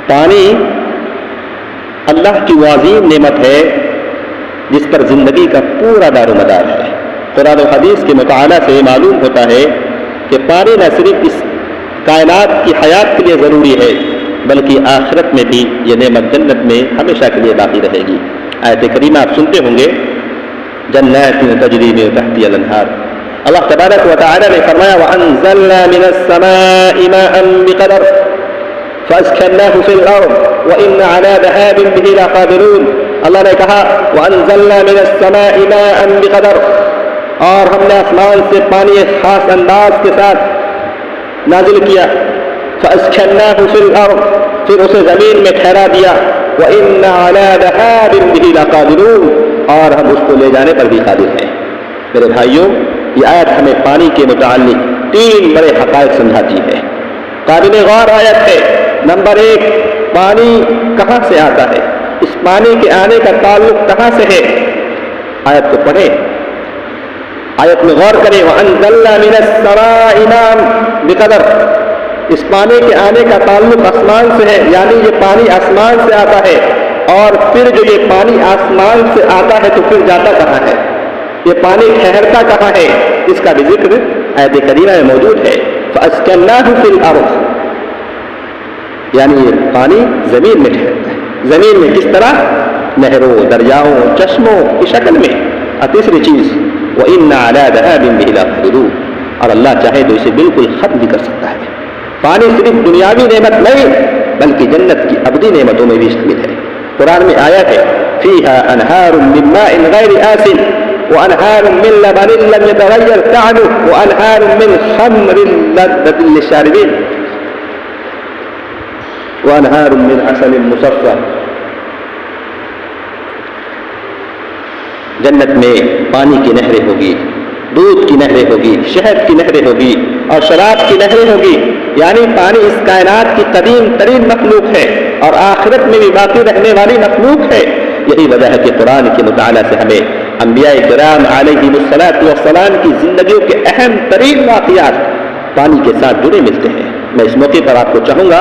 پانی اللہ کی عظیم نعمت ہے جس پر زندگی کا پورا دار و مدار ہے۔ قرآن و حدیث کے مطالعہ سے معلوم ہوتا ہے کہ پانی نہ صرف اس کائنات کی حیات کے لیے ضروری ہے بلکہ آخرت میں بھی یہ نعمت جنت میں ہمیشہ کے لیے باقی رہے گی۔ آیت کریمہ آپ سنتے ہوں گے، جنات تجری من تحتها الانہار۔ اللہ تبارک و تعالی نے فرمایا وَأَنزَلْنَا مِنَ السَّمَاءِ مَاءً بِقَدَرٍ فَأَسْكَنَّاهُ فِي الْأَرْضِ وَإِنَّا عَلَى ذَهَابٍ بِهِ لَقَادِرُونَ۔ اللہ نے کہا وَأَنزَلْنَا مِنَ السَّمَاءِ مَاءً بِقَدَرٍ، اور ہم نے آسمان سے پانی ایک خاص انداز کے ساتھ نازل کیا۔ فَأَسْكَنَّاهُ فِي الْأَرْضِ، پھر اسے زمین میں ٹھہرا دیا۔ وَإِنَّا عَلَى ذَهَابٍ بِهِ لَقَادِرُونَ، اور ہم اس کو لے جانے پر بھی قادر ہیں۔ میرے بھائیوں، یہ آیت ہمیں پانی کے متعلق 3 بڑے حقائق سمجھاتی ہے۔ قابل غور آیت ہے۔ نمبر 1، پانی کہاں سے آتا ہے، اس پانی کے آنے کا تعلق کہاں سے ہے۔ آیت کو پڑھیں، آیت میں غور کریں، وَأَنزَلْنَا مِنَ السَّمَاءِ مَاءً بِقَدَرٍ، اس پانی کے آنے کا تعلق آسمان سے ہے، یعنی یہ پانی آسمان سے آتا ہے، اور پھر جو یہ پانی آسمان سے آتا ہے تو پھر جاتا کہاں ہے، یہ پانی ٹھہرتا کہاں ہے، اس کا بھی ذکر آیت کریمہ میں موجود ہے۔ فَأَسْكَنَّاهُ فِي الْأَرْضِ، یعنی یہ پانی زمین میں ٹھہرتا ہے۔ زمین میں کس طرح؟ نہروں، دریاؤں، چشموں کی شکل میں۔ اور تیسری چیز وَإِنَّا عَلَى ذَهَابٍ بِهِ لَقَادِرُونَ، اور اللہ چاہے تو اسے بالکل ختم بھی کر سکتا ہے۔ پانی صرف دنیاوی نعمت نہیں بلکہ جنت کی ابدی نعمتوں میں بھی شامل ہے۔ قرآن میں آیا ہے فِيهَا أَنْهَارٌ مِّن مَّاءٍ غَيْرِ آسِنٍ وَأَنْهَارٌ مِّن لَّبَنٍ لَّمْ يَتَغَيَّرْ طَعْمُهُ وَأَنْهَارٌ مِّن خَمْرٍ لَّذَّةٍ لِّلشَّارِبِينَ وَأَنْهَارٌ مِّنْ عَسَلٍ مُّصَفًّى۔ جنت میں پانی کی نہریں ہوگی، دودھ کی نہریں ہوگی، شہد کی نہریں ہوگی اور شراب کی نہریں ہوگی، یعنی پانی اس کائنات کی قدیم ترین مخلوق ہے اور آخرت میں بھی باقی رہنے والی مخلوق ہے۔ یہی وجہ ہے کہ قرآن کے مطالعہ سے ہمیں انبیاء کرام علیہم السلام کی زندگیوں کے اہم ترین واقعات پانی کے ساتھ جڑے ملتے ہیں۔ میں اس موقع پر آپ کو چاہوں گا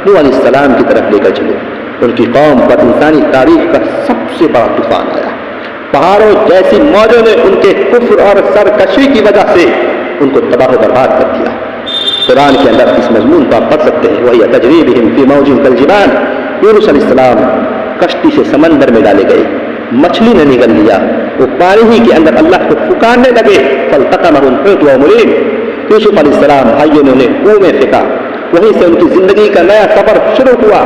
نوح علیہ السلام کی طرف لے کر چلوں۔ ان کی قوم پر انسانی تاریخ کا سب سے بڑا طوفان آیا، پہاڑوں جیسی موجوں نے ان کے کفر اور سرکشی کی وجہ سے ان کو تباہ و برباد کر دیا۔ قرآن کے اندر اس مضمون کو آپ پڑھ سکتے ہیں، وہی تجری بہم فی موج کالجبال۔ یونس علیہ السلام کشتی سے سمندر میں ڈالے گئے، مچھلی نے نگل لیا، وہ پانی ہی کے اندر اللہ کو پکارنے لگے، فالتقمہ الحوت وهو ملیم۔ یوسف علیہ السلام بھائیوں نے انہیں کنویں میں پھینکا، وہیں سے ان کی زندگی کا نیا سفر شروع ہوا۔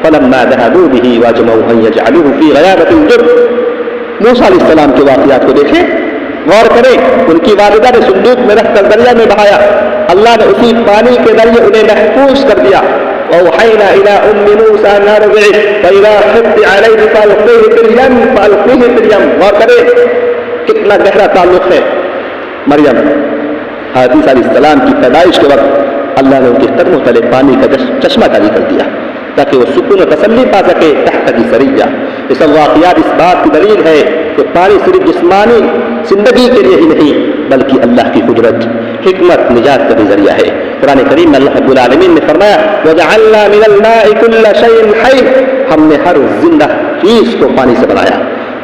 فلما ذهبوا به واجمعوا ان يجعلوه في غيابة الجب۔ موسیٰ علیہ السلام کے واقعات کو دیکھیں، غور کریں، ان کی والدہ نے صندوق میں رکھ کر دریا میں بہایا، اللہ نے اسی پانی کے ذریعے انہیں محفوظ کر دیا۔ وَأَوْحَيْنَا إِلَىٰ أُمِّ مُوسَىٰ أَنْ أَرْضِعِهِ فَإِذَا خِفْتِ عَلَيْهِ فَأَلْقِيهِ فِي الْيَمِّ فَأَلْقِيهِ فِي الْيَمِّ۔ غور کریں کتنا گہرا تعلق ہے۔ مریم حضرت علیہ السلام کی پیدائش کے وقت اللہ نے ان کے قدموں تلے پانی کا چشمہ جاری کر دیا تاکہ وہ سکون و تسلی پا سکے تحت کی سریہ۔ یہ سب واقعات اس بات کی دلیل ہے کہ پانی صرف جسمانی زندگی کے لیے ہی نہیں بلکہ اللہ کی قدرت، حکمت، نجات کا بھی ذریعہ ہے۔ قرآن کریم میں اللہ رب العالمین نے فرمایا وَجَعَلْنَا مِنَ الْمَاءِ كُلَّ شَيْءٍ حَيٍّ، ہم نے ہر زندہ چیز کو پانی سے بنایا،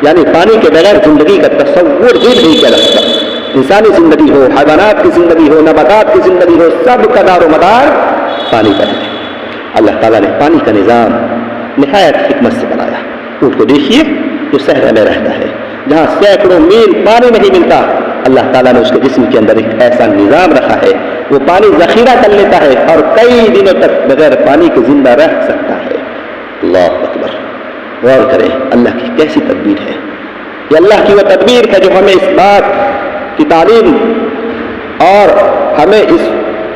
یعنی پانی کے بغیر زندگی کا تصور بھی نہیں کیا جا سکتا۔ انسانی زندگی ہو، حیوانات کی زندگی ہو، نباتات کی زندگی ہو، سب کا دار و مدار پانی پر ہے۔ اللہ تعالیٰ نے پانی کا نظام نہایت حکمت سے بنایا۔ اونٹ کو دیکھیے جو صحرا میں رہتا ہے، جہاں سینکڑوں میل پانی نہیں ملتا، اللہ تعالیٰ نے اس کے جسم کے اندر ایک ایسا نظام رکھا ہے، وہ پانی ذخیرہ کر لیتا ہے اور کئی دنوں تک بغیر پانی کے زندہ رہ سکتا ہے۔ اللہ اکبر، غور کریں اللہ کی کیسی تدبیر ہے۔ یہ اللہ کی وہ تدبیر ہے جو ہمیں اس بات کی تعلیم اور ہمیں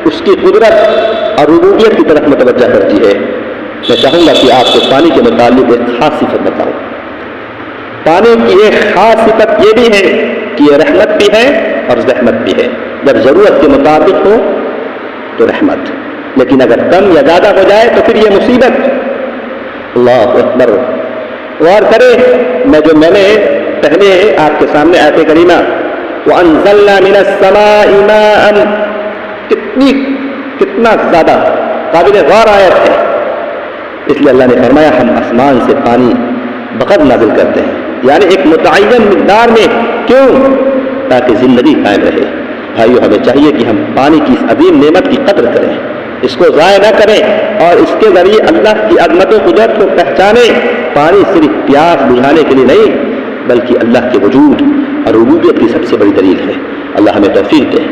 اس کی قدرت اور ربوبیت کی طرف متوجہ کرتی ہے۔ میں چاہوں گا کہ آپ کو پانی کے متعلق ایک خاص صفت بتاؤں۔ پانی کی ایک خاص صفت یہ بھی ہے کہ یہ رحمت بھی ہے اور زحمت بھی ہے۔ جب ضرورت کے مطابق ہو تو رحمت، لیکن اگر کم یا زیادہ ہو جائے تو پھر یہ مصیبت۔ اللہ اکبر، غور کریں میں نے پہلے آپ کے سامنے آیت کریمہ وَأَنزَلْنَا مِنَ السَّمَاءِ مَاءً، کتنا زیادہ قابل غور آیت ہے۔ اس لیے اللہ نے فرمایا ہم آسمان سے پانی بقدر نازل کرتے ہیں، یعنی ایک متعین مقدار میں، کیوں؟ تاکہ زندگی قائم رہے۔ بھائیو، ہمیں چاہیے کہ ہم پانی کی اس عظیم نعمت کی قدر کریں، اس کو ضائع نہ کریں، اور اس کے ذریعے اللہ کی عظمت و قدرت کو پہچانیں۔ پانی صرف پیاس بجھانے کے لیے نہیں، بلکہ اللہ کے وجود اور ربوبیت کی سب سے بڑی دلیل ہے۔ اللہ ہمیں توفیق دے۔